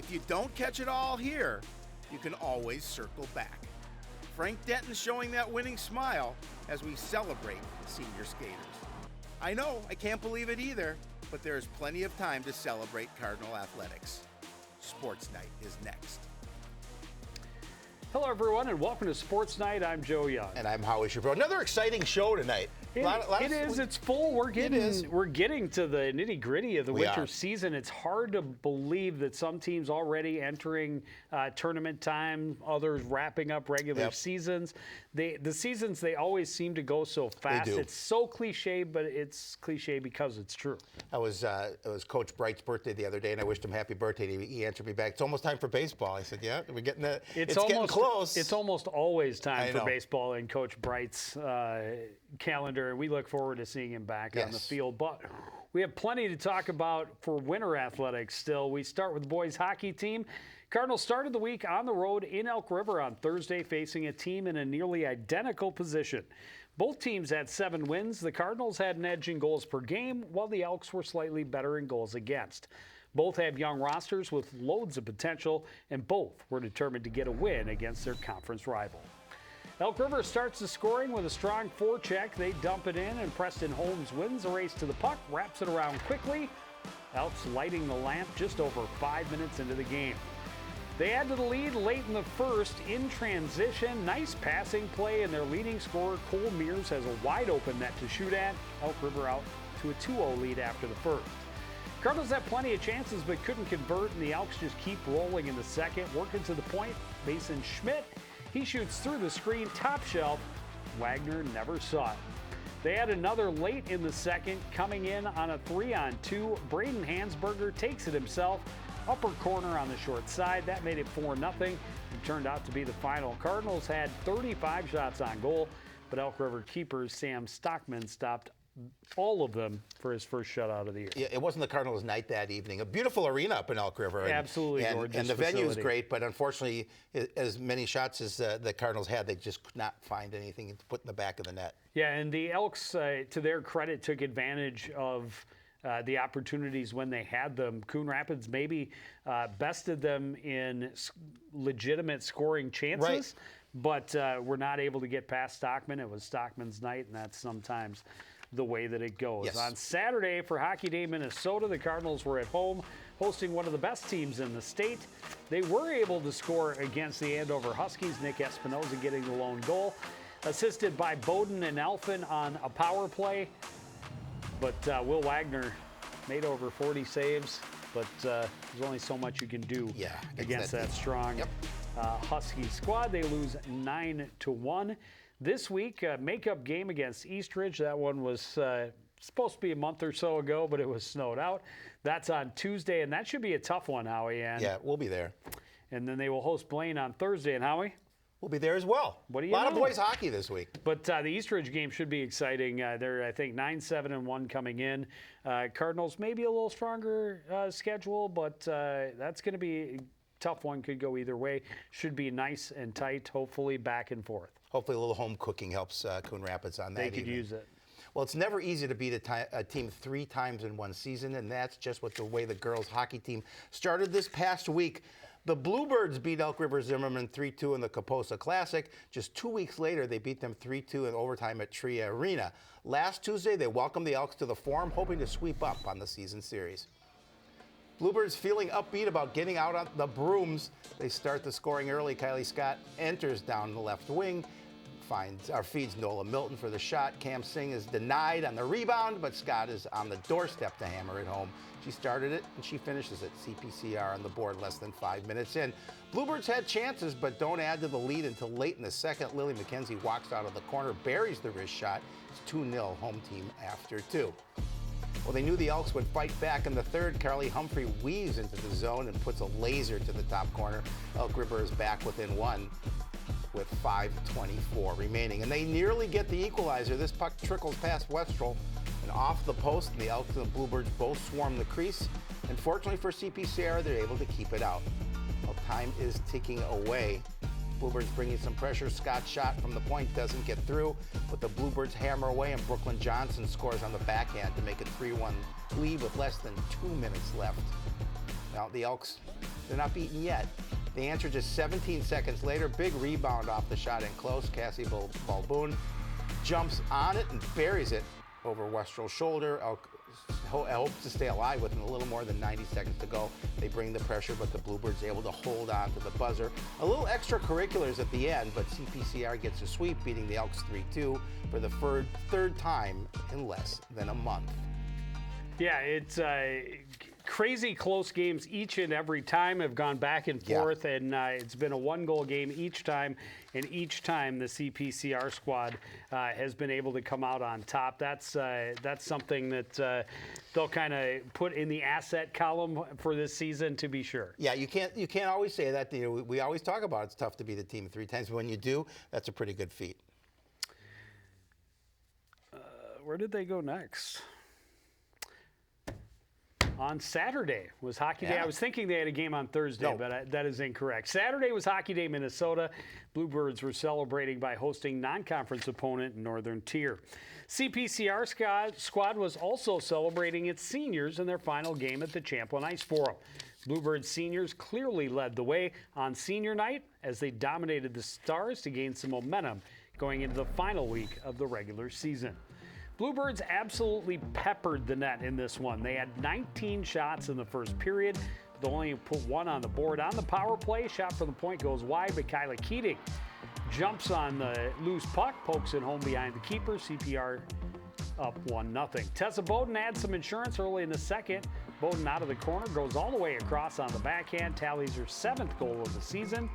if you don't catch it all here, you can always circle back. Frank Denton showing that winning smile as we celebrate the senior skaters. I know, I can't believe it either, but there is plenty of time to celebrate Cardinal athletics. Sports Night is next. Hello, everyone, and welcome to Sports Night. I'm Joe Young. And I'm Howie Shapiro. Another exciting show tonight. It is. It's full. We're getting to the nitty-gritty of the winter season. It's hard to believe that some teams already entering tournament time, others wrapping up regular seasons. The seasons, they always seem to go so fast. They do. It's so cliche, but it's cliche because it's true. It was Coach Bright's birthday the other day, and I wished him happy birthday. He answered me back, "It's almost time for baseball." I said, "Yeah, we're getting that. It's getting close." It's almost always time for baseball in Coach Bright's calendar, and we look forward to seeing him back on the field. But we have plenty to talk about for winter athletics still. We start with the boys hockey team. Cardinals started the week on the road in Elk River on Thursday, facing a team in a nearly identical position. Both teams had 7 wins. The Cardinals had an edge in goals per game, while the Elks were slightly better in goals against. Both have young rosters with loads of potential, and both were determined to get a win against their conference rival. Elk River starts the scoring with a strong forecheck. They dump it in, and Preston Holmes wins the race to the puck, wraps it around quickly. Elks lighting the lamp just over 5 minutes into the game. They add to the lead late in the first in transition. Nice passing play, and their leading scorer, Cole Mears, has a wide open net to shoot at. Elk River out to a 2-0 lead after the first. Cardinals had plenty of chances but couldn't convert, and the Elks just keep rolling in the second, working to the point. Mason Schmidt, he shoots through the screen, top shelf. Wagner never saw it. They had another late in the second, coming in on a 3-on-2. Braden Hansberger takes it himself, upper corner on the short side. That made it 4-0. It turned out to be the final. Cardinals had 35 shots on goal, but Elk River keeper Sam Stockman stopped all of them for his first shutout of the year. Yeah, it wasn't the Cardinals' night that evening. A beautiful arena up in Elk River. Absolutely gorgeous. And the venue is great, but unfortunately, as many shots as the Cardinals had, they just could not find anything to put in the back of the net. Yeah, and the Elks, to their credit, took advantage of the opportunities when they had them. Coon Rapids maybe bested them in legitimate scoring chances, but were not able to get past Stockman. It was Stockman's night, and that's sometimes the way that it goes. Yes. On Saturday for Hockey Day Minnesota, the Cardinals were at home hosting one of the best teams in the state. They were able to score against the Andover Huskies, Nick Espinoza getting the lone goal, assisted by Bowden and Elfin on a power play. But Will Wagner made over 40 saves, but there's only so much you can do against that strong Husky squad. They lose 9-1. This week, makeup game against Eastridge. That one was supposed to be a month or so ago, but it was snowed out. That's on Tuesday, and that should be a tough one, Howie. Yeah, we'll be there. And then they will host Blaine on Thursday. And Howie? We'll be there as well. What do you know? A lot of boys hockey this week. But the Eastridge game should be exciting. They're, I think, 9-7-1 coming in. Cardinals maybe a little stronger schedule, but that's going to be a tough one. Could go either way. Should be nice and tight, hopefully back and forth. Hopefully a little home cooking helps Coon Rapids on that. They could use it. Well, it's never easy to beat a team 3 times in one season, and that's just what the way the girls' hockey team started this past week. The Bluebirds beat Elk River Zimmerman 3-2 in the Kaposa Classic. Just 2 weeks later, they beat them 3-2 in overtime at Tria Arena. Last Tuesday, they welcomed the Elks to the Forum, hoping to sweep up on the season series. Bluebirds feeling upbeat about getting out on the brooms. They start the scoring early. Kylie Scott enters down the left wing, feeds Nola Milton for the shot. Cam Singh is denied on the rebound, but Scott is on the doorstep to hammer it home. She started it, and she finishes it. CPCR on the board less than 5 minutes in. Bluebirds had chances, but don't add to the lead until late in the second. Lily McKenzie walks out of the corner, buries the wrist shot. It's 2-0 home team after 2. Well, they knew the Elks would fight back in the third. Carly Humphrey weaves into the zone and puts a laser to the top corner. Elk River is back within 1 with 5:24 remaining. And they nearly get the equalizer. This puck trickles past Westrel and off the post, and the Elks and the Bluebirds both swarm the crease. And fortunately for CPCR, they're able to keep it out. Well, time is ticking away. Bluebirds bringing some pressure. Scott's shot from the point doesn't get through, but the Bluebirds hammer away, and Brooklyn Johnson scores on the backhand to make it 3-1 lead with less than 2 minutes left. Now, the Elks They're not beaten yet. The answer just 17 seconds later. Big rebound off the shot in close. Cassie Balboon jumps on it and buries it over Westrel's shoulder. Hopes to stay alive with a little more than 90 seconds to go. They bring the pressure, but the Bluebirds able to hold on to the buzzer. A little extracurriculars at the end, but CPCR gets a sweep, beating the Elks 3-2 for the third time in less than a month. Yeah, it's crazy close games each and every time have gone back and forth, and it's been a one-goal game each time, and each time the CPCR squad has been able to come out on top. That's something that they'll kind of put in the asset column for this season, to be sure. Yeah, you can't always say that. You know, we always talk about it's tough to beat a team 3 times. But when you do, that's a pretty good feat. Where did they go next? On Saturday was Hockey Day. I was thinking they had a game on Thursday, but that is incorrect. Saturday was Hockey Day, Minnesota. Bluebirds were celebrating by hosting non-conference opponent Northern Tier. CPCR squad was also celebrating its seniors in their final game at the Champlain Ice Forum. Bluebirds seniors clearly led the way on senior night as they dominated the Stars to gain some momentum going into the final week of the regular season. Bluebirds absolutely peppered the net in this one. They had 19 shots in the first period, but they only put one on the board. On the power play, shot from the point goes wide, but Kyla Keating jumps on the loose puck, pokes it home behind the keeper. CPR up 1-0. Tessa Bowden adds some insurance early in the second. Bowden out of the corner, goes all the way across on the backhand, tallies her 7th goal of the season.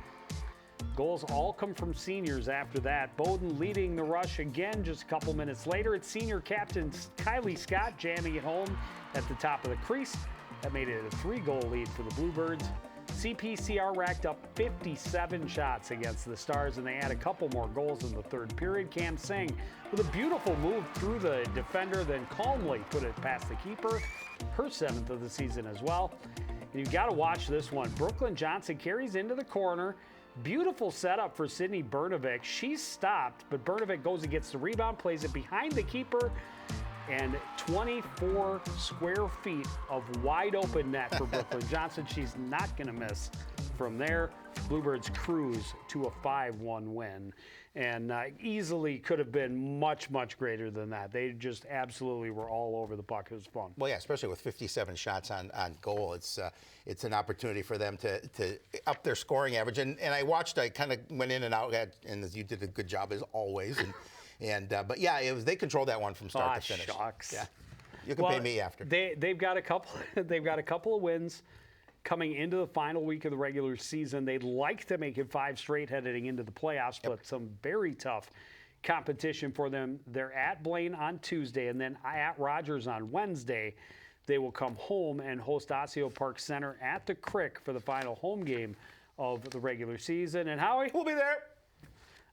Goals all come from seniors after that. Bowden leading the rush again just a couple minutes later. It's senior captain Kylie Scott jamming it home at the top of the crease. That made it a 3-goal lead for the Bluebirds. CPCR racked up 57 shots against the Stars, and they had a couple more goals in the third period. Cam Singh with a beautiful move through the defender, then calmly put it past the keeper. Her 7th of the season as well. And you've got to watch this one. Brooklyn Johnson carries into the corner. Beautiful setup for Sydney Bernovic. She's stopped, but Bernovic goes and gets the rebound, plays it behind the keeper, and 24 square feet of wide open net for Brooklyn Johnson. She's not going to miss from there. Bluebirds cruise to a 5-1 win, and easily could have been much, much greater than that. They just absolutely were all over the puck. It was fun. Well, yeah, especially with 57 shots on goal. It's an opportunity for them to up their scoring average. And I watched, I kind of went in and out, and you did a good job as always. But yeah, they controlled that one from start to finish. Shucks. Yeah, you can pay me after. They've got a couple. They've got a couple of wins coming into the final week of the regular season. They'd like to make it 5 straight heading into the playoffs, but some very tough competition for them. They're at Blaine on Tuesday, and then at Rogers on Wednesday. They will come home and host Osseo Park Center at the Crick for the final home game of the regular season. And Howie? We'll be there.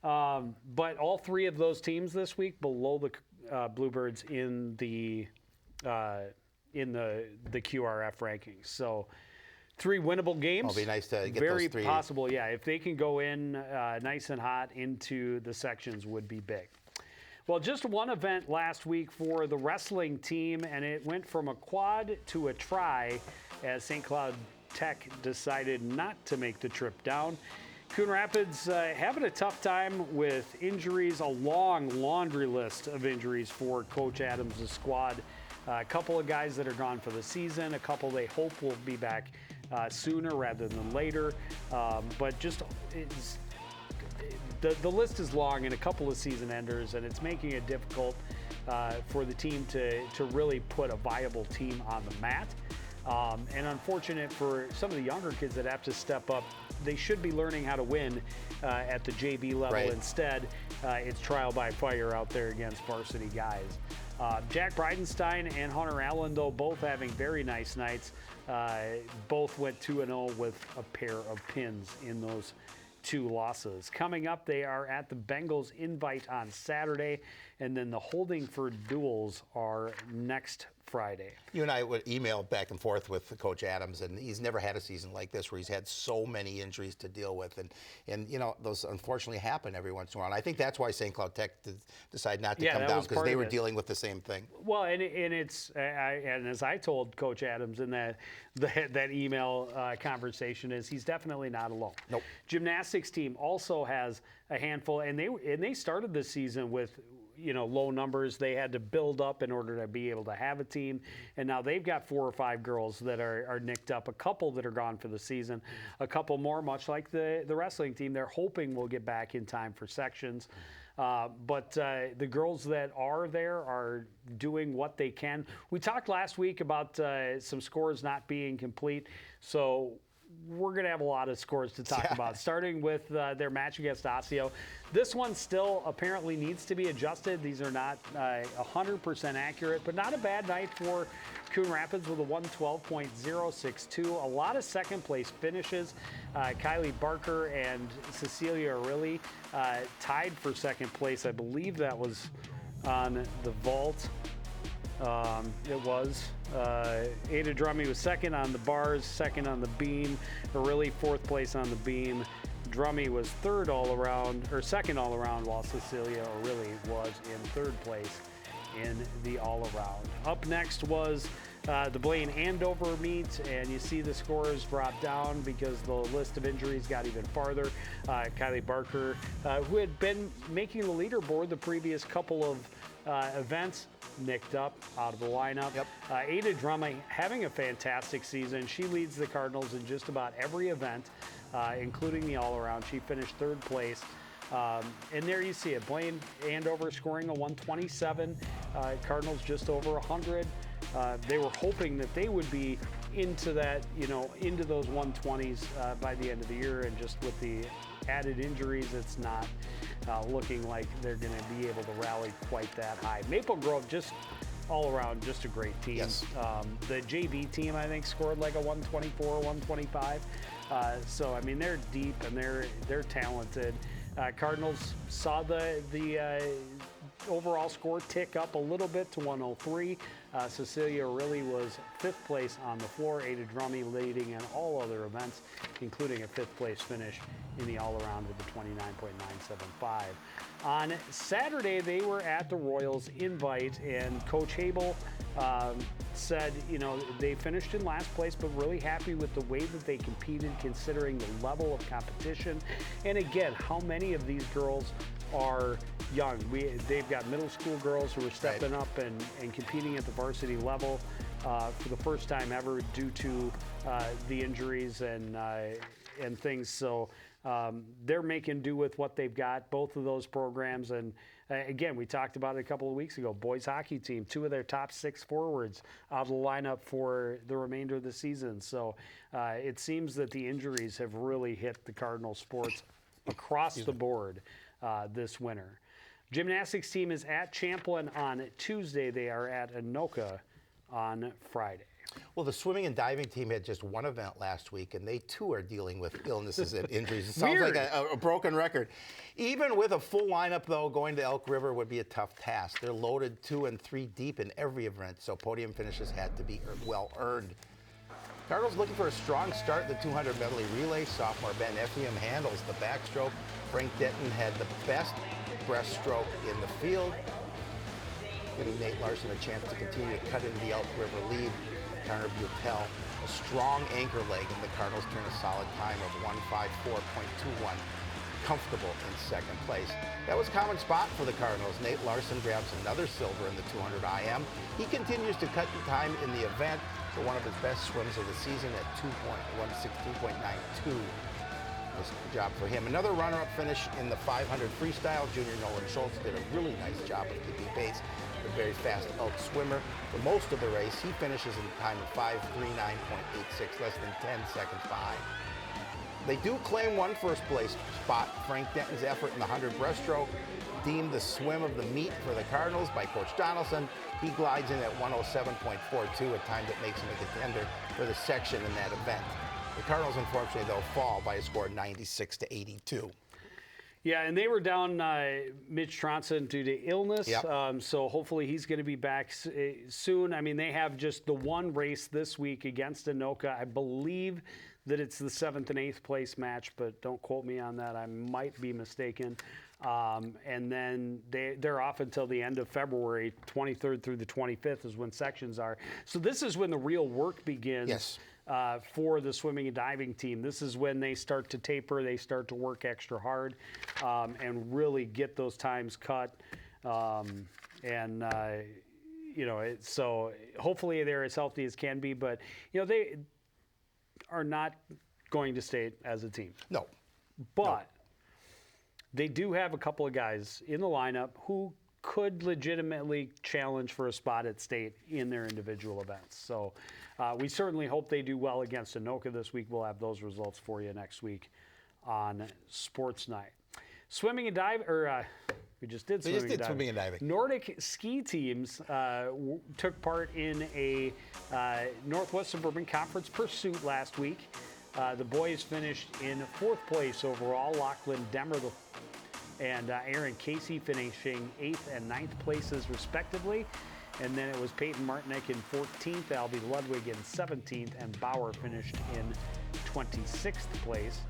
But all 3 of those teams this week below the Bluebirds in the QRF rankings. So 3 winnable games. It'll be nice to get very those 3. Possible, yeah. If they can go in nice and hot into the sections, would be big. Well, just one event last week for the wrestling team, and it went from a quad to a try as St. Cloud Tech decided not to make the trip down. Coon Rapids having a tough time with injuries, a long laundry list of injuries for Coach Adams' squad. A couple of guys that are gone for the season, a couple they hope will be back sooner rather than later. But just the list is long, and a couple of season enders, and it's making it difficult for the team to really put a viable team on the mat. And unfortunate for some of the younger kids that have to step up. They should be learning how to win at the JV level. Right. Instead, it's trial by fire out there against varsity guys. Jack Bridenstine and Hunter Allen, though, both having very nice nights. Both went 2-0 with a pair of pins in those 2 losses. Coming up, they are at the Bengals Invite on Saturday, and then the Holdingford Duels are next Friday. You and I would email back and forth with Coach Adams, and he's never had a season like this where he's had so many injuries to deal with, and you know, those unfortunately happen every once in a while. And I think that's why St. Cloud Tech decided not to come down, because they were dealing with the same thing. Well, and as I told Coach Adams in that email conversation, is he's definitely not alone. Nope. Gymnastics team also has a handful, and they started this season with, you know, low numbers. They had to build up in order to be able to have a team, and now they've got 4 or 5 girls that are nicked up, a couple that are gone for the season, a couple more, much like the wrestling team, they're hoping will get back in time for sections. But the girls that are there are doing what they can. We talked last week about some scores not being complete, so we're going to have a lot of scores to talk about, starting with their match against Osseo. This one still apparently needs to be adjusted. These are not 100% accurate, but not a bad night for Coon Rapids with a 112.062. A lot of second-place finishes. Kylie Barker and Cecilia Arilli tied for second place. I believe that was on the vault. It was. Ada Drummy was second on the bars, second on the beam. Arilli 4th place on the beam. Drummy was third all around, or second all around, while Cecilia Arilli was in 3rd place in the all around. Up next was the Blaine Andover meet, and you see the scores drop down because the list of injuries got even farther. Kylie Barker, who had been making the leaderboard the previous couple of events, nicked up out of the lineup. Yep. Ada Drumming having a fantastic season. She leads the Cardinals in just about every event, including the all-around. She finished 3rd place. And there you see it. Blaine Andover scoring a 127. Cardinals just over 100. They were hoping that they would be into that, you know, into those 120s by the end of the year, and just with the added injuries, it's not looking like they're going to be able to rally quite that high. Maple Grove, just all around, just a great team. Yes. The JV team, I think, scored like a 124, 125. So I mean, they're deep and they're talented. Cardinals saw the overall score tick up a little bit to 103. Cecilia Arilli was 5th place on the floor. Ada Drummy leading in all other events, including a 5th place finish in the all-around with a 29.975. On Saturday, they were at the Royals Invite, and Coach Habel said, you know, they finished in last place, but really happy with the way that they competed, considering the level of competition. And again, how many of these girls are young. They've got middle school girls who are stepping up and competing at the varsity level for the first time ever due to the injuries and things. So they're making do with what they've got, both of those programs. And again, we talked about it a couple of weeks ago. Boys hockey team, 2 of their top 6 forwards out of the lineup for the remainder of the season. So it seems that the injuries have really hit the Cardinal sports across the board this winter. Gymnastics team is at Champlin on Tuesday. They are at Anoka on Friday. Well, the swimming and diving team had just one event last week, and they too are dealing with illnesses and injuries. It sounds like a broken record. Even with a full lineup, though, going to Elk River would be a tough task. They're loaded 2 and 3 deep in every event, so podium finishes had to be well-earned. Cardinals looking for a strong start in the 200 medley relay. Sophomore Ben Ephraim handles the backstroke. Frank Denton had the best breaststroke in the field, giving Nate Larson a chance to continue to cut into the Elk River lead. Connor Butel, a strong anchor leg, and the Cardinals turn a solid time of 154.21. Comfortable in second place. That was a common spot for the Cardinals. Nate Larson grabs another silver in the 200 IM. He continues to cut the time in the event for one of his best swims of the season at 2.162.92. Nice job for him. Another runner-up finish in the 500 freestyle. Junior Nolan Schultz did a really nice job of keeping pace. A very fast Elk swimmer. For most of the race, he finishes in a time of 5:39.86, less than 10 seconds behind. They do claim one first place spot. Frank Denton's effort in the 100 breaststroke deemed the swim of the meet for the Cardinals by Coach Donaldson. He glides in at 107.42, a time that makes him a contender for the section in that event. The Cardinals, unfortunately, though, fall by a score of 96-82. Yeah, and they were down Mitch Tronson due to illness, so hopefully he's going to be back soon. I mean, they have just the one race this week against Anoka. I believe that it's the 7th and 8th place match, but don't quote me on that. I might be mistaken. And then they're off until the end of February, 23rd through the 25th is when sections are. So this is when the real work begins. Yes. For the swimming and diving team. This is when they start to taper, they start to work extra hard, and really get those times cut. So hopefully they're as healthy as can be, but they are not going to stay as a team. No. But they do have a couple of guys in the lineup who could legitimately challenge for a spot at state in their individual events. So we certainly hope they do well against Anoka this week. We'll have those results for you next week on Sports Night. Swimming and diving, we just did swimming and diving. Nordic ski teams took part in a Northwest Suburban Conference pursuit last week. The boys finished in 4th place overall. Lachlan Demmer and Aaron Casey finishing 8th and 9th places respectively. And then it was Peyton Martinek in 14th, Albie Ludwig in 17th, and Bauer finished in 26th place.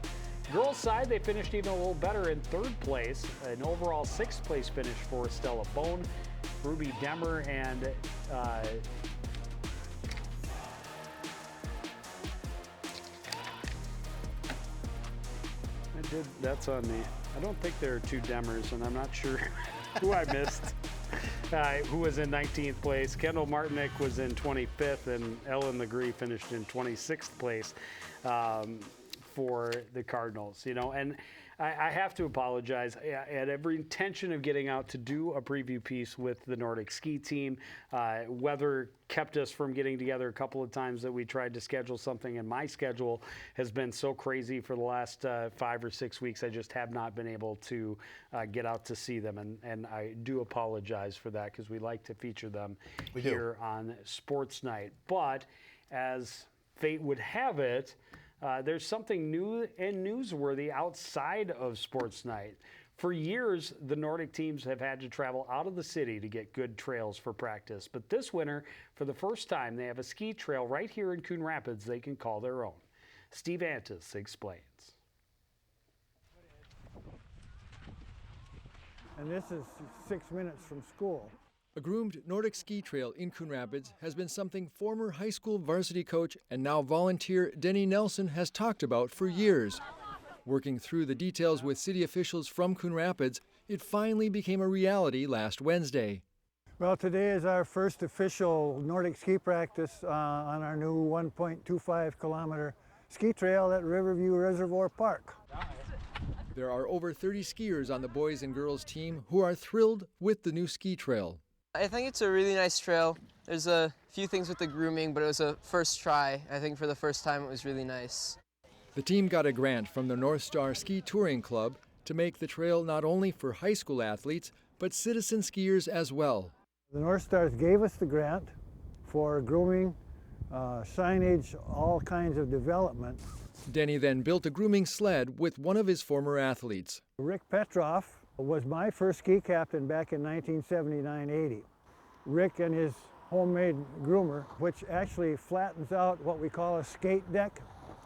Girls side, they finished even a little better in 3rd place. An overall 6th place finish for Stella Bone, Ruby Demmer, and that's on me. I don't think there are 2 Demmers, and I'm not sure who I missed. Who was in 19th place. Kendall Martinek was in 25th, and Ellen Legree finished in 26th place for the Cardinals. And I have to apologize. I had every intention of getting out to do a preview piece with the Nordic ski team. Weather kept us from getting together a couple of times that we tried to schedule something, and my schedule has been so crazy for the last 5 or 6 weeks. I just have not been able to get out to see them, and I do apologize for that because we like to feature them here on Sports Night. But as fate would have it, there's something new and newsworthy outside of Sports Night. For years, the Nordic teams have had to travel out of the city to get good trails for practice. But this winter, for the first time, they have a ski trail right here in Coon Rapids they can call their own. Steve Antis explains. And this is 6 minutes from school. A groomed Nordic ski trail in Coon Rapids has been something former high school varsity coach and now volunteer Denny Nelson has talked about for years. Working through the details with city officials from Coon Rapids, it finally became a reality last Wednesday. Well, today is our first official Nordic ski practice on our new 1.25 kilometer ski trail at Riverview Reservoir Park. There are over 30 skiers on the boys and girls team who are thrilled with the new ski trail. I think it's a really nice trail. There's a few things with the grooming, but it was a first try. I think for the first time it was really nice. The team got a grant from the North Star Ski Touring Club to make the trail not only for high school athletes, but citizen skiers as well. The North Stars gave us the grant for grooming, signage, all kinds of development. Denny then built a grooming sled with one of his former athletes. Rick Petroff was my first ski captain back in 1979-80. Rick and his homemade groomer, which actually flattens out what we call a skate deck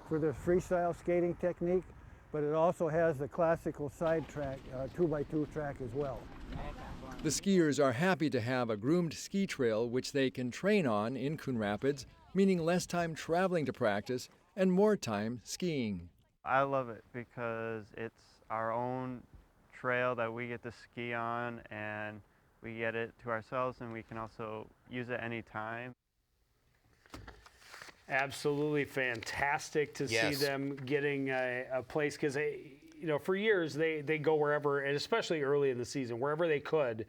for the freestyle skating technique, but it also has the classical side track, 2x2 track as well. The skiers are happy to have a groomed ski trail which they can train on in Coon Rapids, meaning less time traveling to practice and more time skiing. I love it because it's our own trail that we get to ski on, and we get it to ourselves, and we can also use it anytime. Absolutely fantastic to see them getting a place, because for years they go wherever, and especially early in the season, wherever they could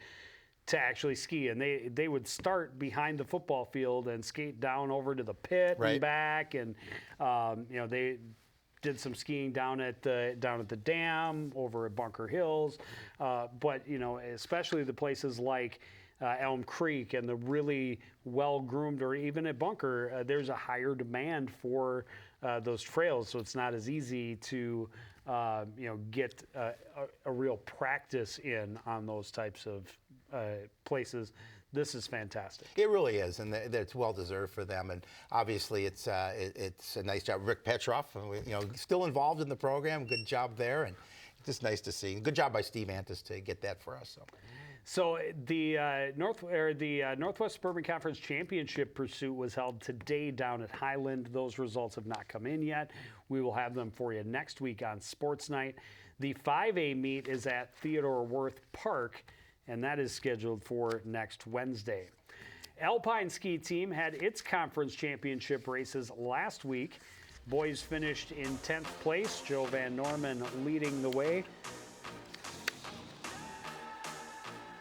to actually ski, and they would start behind the football field and skate down over to the pit and back, and they did some skiing down at the dam over at Bunker Hills, but especially the places like Elm Creek and the really well-groomed, or even at Bunker, there's a higher demand for those trails, so it's not as easy to get a real practice in on those types of places. This is fantastic. It really is, and it's well deserved for them. And obviously, it's a nice job. Rick Petroff, still involved in the program. Good job there, and just nice to see. Good job by Steve Antis to get that for us. So the Northwest Suburban Conference Championship pursuit was held today down at Highland. Those results have not come in yet. We will have them for you next week on Sports Night. The 5A meet is at Theodore Wirth Park, and that is scheduled for next Wednesday. Alpine ski team had its conference championship races last week. Boys finished in 10th place. Joe Van Norman leading the way,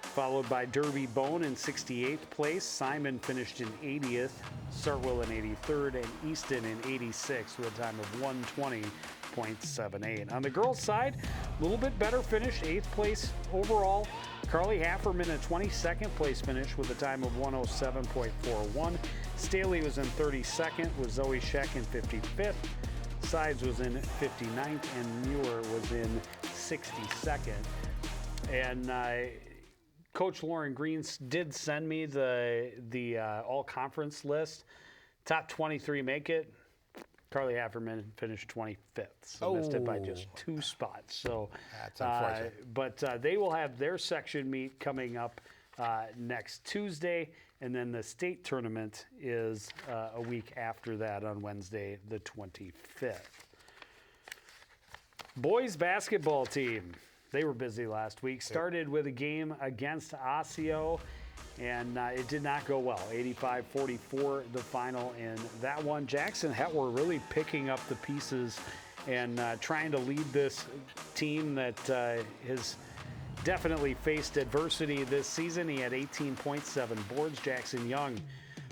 followed by Derby Bone in 68th place. Simon finished in 80th, Sartwell in 83rd, and Easton in 86th with a time of 120.78. On the girls' side, a little bit better finish, 8th place overall. Carly Hafferman a 22nd place finish with a time of 107.41. Staley was in 32nd with Zoe Scheck in 55th. Sides was in 59th, and Muir was in 62nd. And Coach Lauren Green did send me the all-conference list. Top 23 make it. Carly Hafferman finished 25th, so missed it by just 2 spots. So that's unfortunate. But they will have their section meet coming up next Tuesday, and then the state tournament is a week after that on Wednesday, the 25th. Boys basketball team. They were busy last week. Started with a game against Osseo, and it did not go well. 85-44 the final in that one. Jackson Hetwer really picking up the pieces and trying to lead this team that has definitely faced adversity this season. He had 18.7 boards. Jackson Young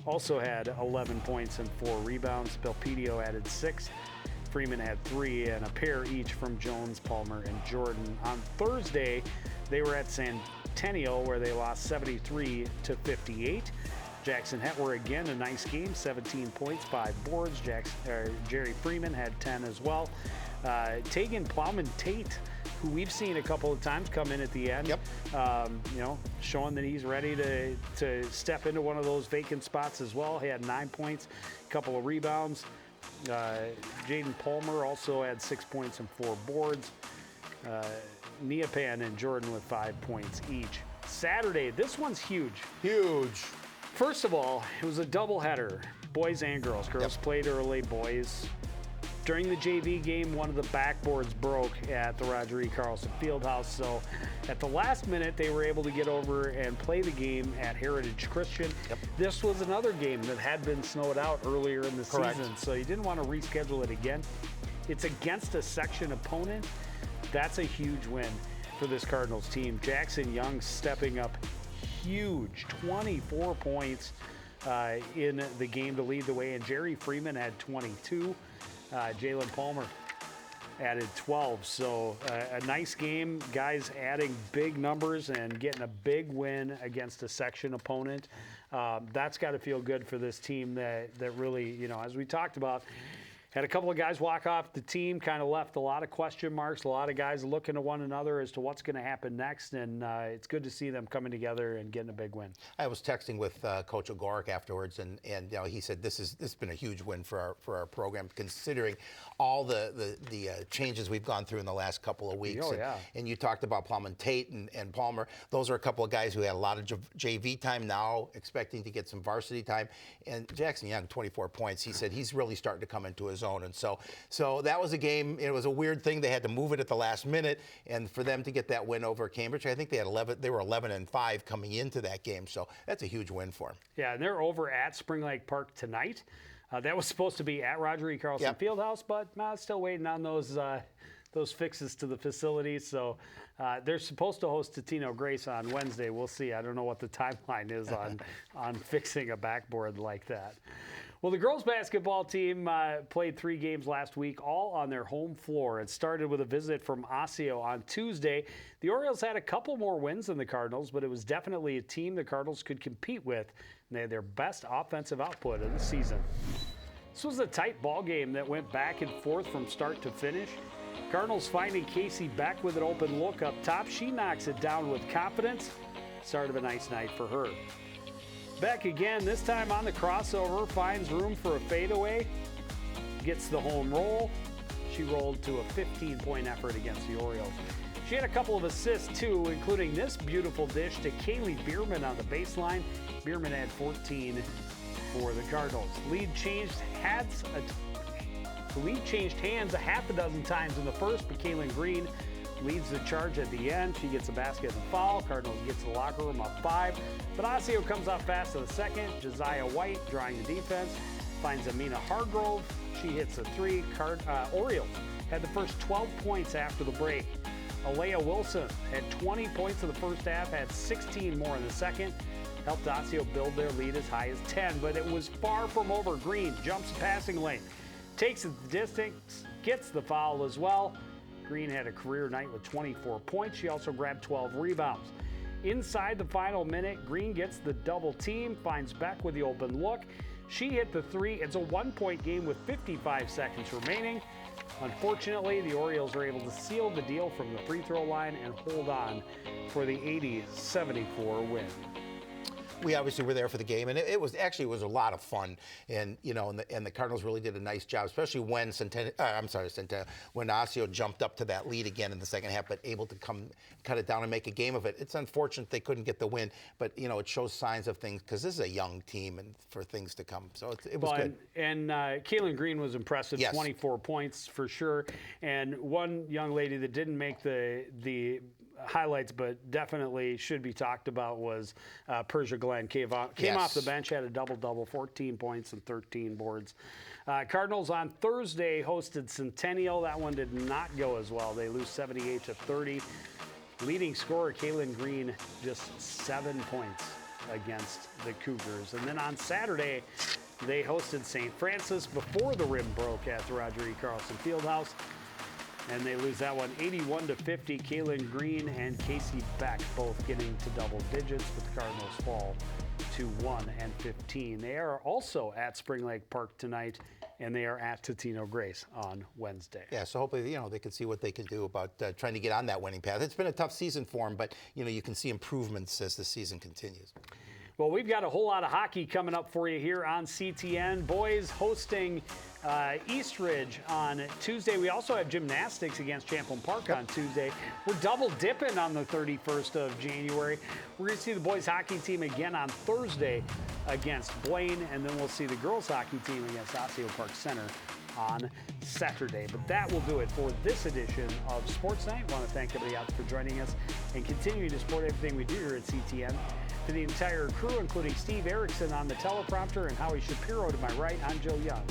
also had 11 points and 4 rebounds. Belpedio added 6. Freeman had 3, and a pair each from Jones, Palmer, and Jordan. On Thursday, they were at Centennial, where they lost 73-58. Jackson Hetwer again, a nice game, 17 points, 5 boards. Jerry Freeman had 10 as well. Tegan Plowman Tate, who we've seen a couple of times come in at the end, showing that he's ready to step into one of those vacant spots as well. He had 9 points, a couple of rebounds. Jaden Palmer also had 6 points and 4 boards. Neapan and Jordan with 5 points each. Saturday, this one's huge. Huge. First of all, it was a doubleheader, boys and girls. Girls played early, boys. During the JV game, one of the backboards broke at the Roger E. Carlson Fieldhouse, so at the last minute, they were able to get over and play the game at Heritage Christian. This was another game that had been snowed out earlier in the season, so you didn't want to reschedule it again. It's against a section opponent. That's a huge win for this Cardinals team. Jackson Young stepping up huge, 24 points in the game to lead the way, and Jerry Freeman had 22. Jalen Palmer added 12. So a nice game. Guys adding big numbers and getting a big win against a section opponent. That's got to feel good for this team that really, as we talked about, had a couple of guys walk off the team, kind of left a lot of question marks, a lot of guys looking to one another as to what's going to happen next, and it's good to see them coming together and getting a big win. I was texting with Coach Ogorek afterwards, and he said this has been a huge win for our program, considering all the changes we've gone through in the last couple of weeks. And you talked about Plowman Tate and Palmer. Those are a couple of guys who had a lot of JV time, now expecting to get some varsity time. And Jackson Young, 24 points. He said he's really starting to come into his own. And so that was a game. It was a weird thing. They had to move it at the last minute, and for them to get that win over Cambridge, I think they were 11-5 coming into that game. So that's a huge win for them. Yeah, and they're over at Spring Lake Park tonight. That was supposed to be at Roger E. Carlson Fieldhouse, but still waiting on those fixes to the facility. So they're supposed to host Totino Grace on Wednesday. We'll see. I don't know what the timeline is on fixing a backboard like that. Well, the girls basketball team played 3 games last week, all on their home floor. It started with a visit from Osseo on Tuesday. The Orioles had a couple more wins than the Cardinals, but it was definitely a team the Cardinals could compete with, and they had their best offensive output of the season. This was a tight ball game that went back and forth from start to finish. Cardinals finding Casey Beck with an open look up top. She knocks it down with confidence. Start of a nice night for her. Beck again, this time on the crossover, finds room for a fadeaway. Gets the home roll. She rolled to a 15-point effort against the Orioles. She had a couple of assists too, including this beautiful dish to Kaylee Bierman on the baseline. Bierman had 14 for the Cardinals. Lead changed hands a half a dozen times in the first, but Kaylin Green leads the charge at the end. She gets a basket and a foul. Cardinals gets to the locker room up 5. But Osseo comes out fast to the second. Josiah White drawing the defense. Finds Amina Hargrove. She hits a 3. Orioles had the first 12 points after the break. Alea Wilson had 20 points in the first half, had 16 more in the second. Helped Osseo build their lead as high as 10, but it was far from over. Green jumps the passing lane, takes it the distance, gets the foul as well. Green had a career night with 24 points. She also grabbed 12 rebounds. Inside the final minute, Green gets the double team, finds Beck with the open look. She hit the 3. It's a 1-point game with 55 seconds remaining. Unfortunately, the Orioles are able to seal the deal from the free throw line and hold on for the 80-74 win. We obviously were there for the game, and it was a lot of fun. And and the Cardinals really did a nice job, especially when when Osseo jumped up to that lead again in the second half, but able to cut it down and make a game of it. It's unfortunate they couldn't get the win, but it shows signs of things because this is a young team and for things to come. So it was good. And Kaylin Green was impressive. Yes. 24 points for sure. And one young lady that didn't make the highlights, but definitely should be talked about was Persia Glenn. Came off the bench, had a double-double, 14 points and 13 boards. Cardinals on Thursday hosted Centennial. That one did not go as well. They lose 78-30. Leading scorer, Kaylin Green, just 7 points against the Cougars. And then on Saturday, they hosted St. Francis before the rim broke at the Roger E. Carlson Fieldhouse. And they lose that one 81-50. Kaylin Green and Casey Beck both getting to double digits, but the Cardinals fall to 1-15. They are also at Spring Lake Park tonight, and they are at Totino Grace on Wednesday. Yeah, so hopefully, they can see what they can do about trying to get on that winning path. It's been a tough season for them, but, you can see improvements as the season continues. Well, we've got a whole lot of hockey coming up for you here on CTN. Boys hosting Eastridge on Tuesday. We also have gymnastics against Champlain Park on Tuesday. We're double dipping on the 31st of January. We're going to see the boys hockey team again on Thursday against Blaine, and then we'll see the girls hockey team against Osseo Park Center on Saturday. But that will do it for this edition of Sports Night. I want to thank everybody out for joining us and continuing to support everything we do here at CTN. To the entire crew, including Steve Erickson on the teleprompter and Howie Shapiro to my right, I'm Joe Young.